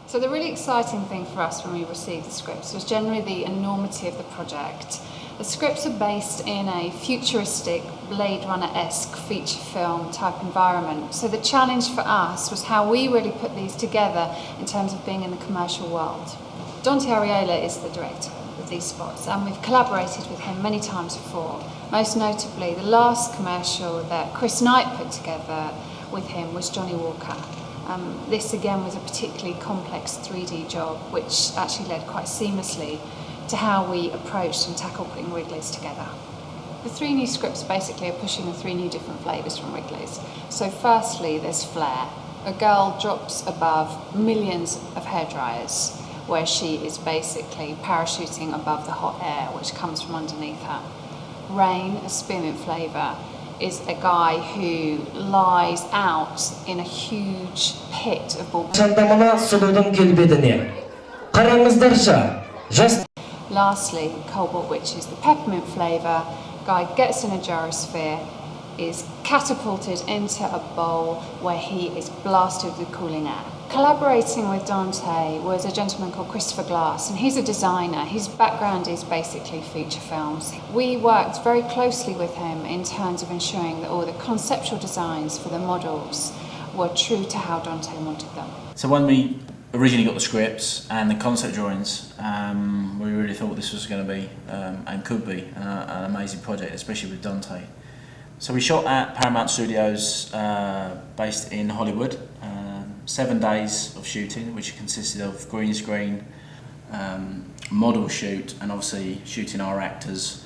So the really exciting thing for us when we received the scripts was generally the enormity of the project. The scripts are based in a futuristic, Blade Runner-esque feature film type environment. So the challenge for us was how we really put these together in terms of being in the commercial world. Dante Arriola is the director of these spots, and we've collaborated with him many times before. Most notably, the last commercial that Chris Knight put together with him was Johnny Walker. This again was a particularly complex 3D job, which actually led quite seamlessly to how we approached and tackled putting Wrigley's together. The three new scripts basically are pushing the three new different flavours from Wrigley's. So firstly, there's Flare. A girl drops above millions of hairdryers, where she is basically parachuting above the hot air which comes from underneath her. Rain, a spearmint flavour, is a guy who lies out in a huge pit of ball. Lastly, Cobalt Witch is the peppermint flavour. Guy gets in a gyrosphere, is catapulted into a bowl where he is blasted with cooling air. Collaborating with Dante was a gentleman called Christopher Glass, and he's a designer. His background is basically feature films. We worked very closely with him in terms of ensuring that all the conceptual designs for the models were true to how Dante wanted them. So when we originally got the scripts and the concept drawings, we really thought this was going to be and could be an amazing project, especially with Dante. So we shot at Paramount Studios based in Hollywood. 7 days of shooting, which consisted of green screen, model shoot, and obviously shooting our actors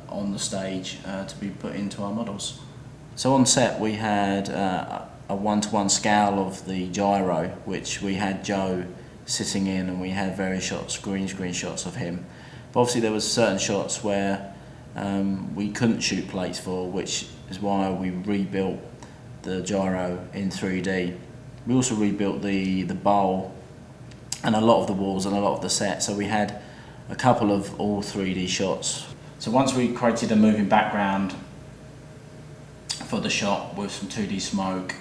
on the stage to be put into our models. So on set we had a one-to-one scale of the gyro, which we had Joe sitting in, and we had various shots, green screen shots of him. But obviously there was certain shots where we couldn't shoot plates for, which is why we rebuilt the gyro in 3D. We also rebuilt the bowl and a lot of the walls and a lot of the set, so we had a couple of all 3D shots. So once we created a moving background for the shot with some 2D smoke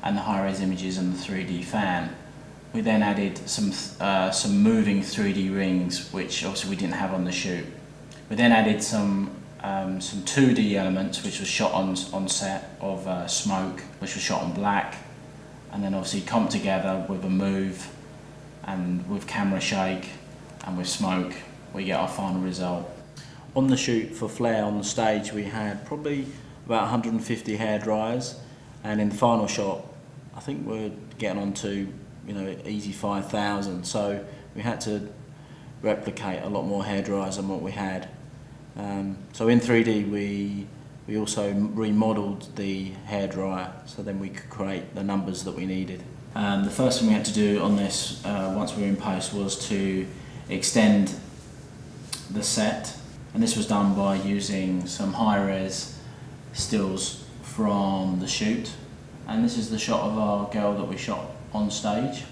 and the high-res images and the 3D fan, we then added some moving 3D rings, which obviously we didn't have on the shoot. We then added some 2D elements, which was shot on set of smoke, which was shot on black, and then obviously comped together with a move and with camera shake and with smoke, we get our final result. On the shoot for Flare on the stage, we had probably about 150 hair dryers, and in the final shot I think we're getting on to easy 5,000, so we had to replicate a lot more hair dryers than what we had. So in 3D we also remodelled the hairdryer, so then we could create the numbers that we needed. The first thing we had to do on this, once we were in post, was to extend the set, and this was done by using some high-res stills from the shoot. And this is the shot of our girl that we shot on stage,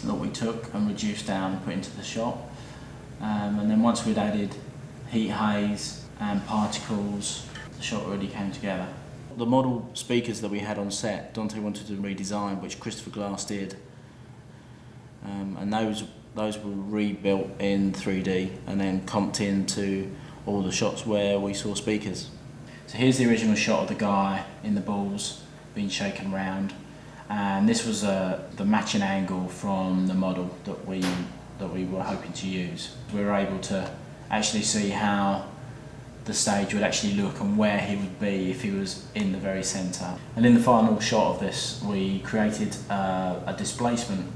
that we took and reduced down and put into the shot. And then once we'd added heat haze and particles, the shot really came together. The model speakers that we had on set, Dante wanted to redesign, which Christopher Glass did, and those were rebuilt in 3D and then comped into all the shots where we saw speakers. So here's the original shot of the guy in the balls being shaken around, and this was the matching angle from the model that we were hoping to use. We were able to actually see how the stage would actually look and where he would be if he was in the very centre. And in the final shot of this, we created a displacement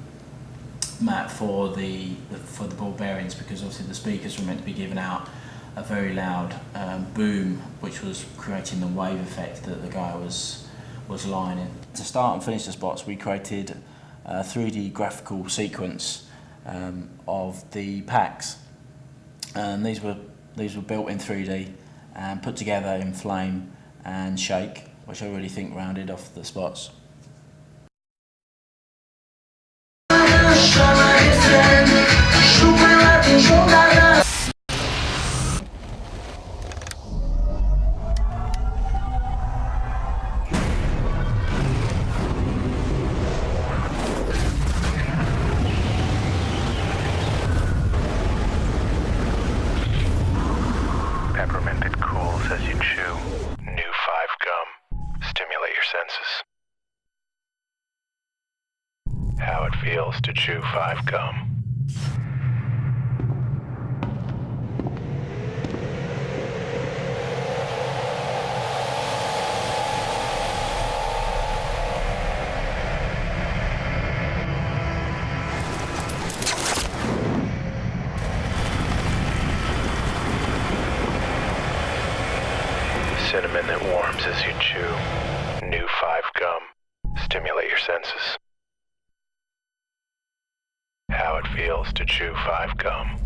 map for the ball bearings, because obviously the speakers were meant to be giving out a very loud boom, which was creating the wave effect that the guy was lying in. To start and finish the spots, we created a 3D graphical sequence of the packs, and these were built in 3D and put together in flame and shake, which I really think rounded off the spots. your senses. How it feels to chew 5 gum. Cinnamon that warms as you chew. New 5 gum. Stimulate your senses. How it feels to chew 5 gum.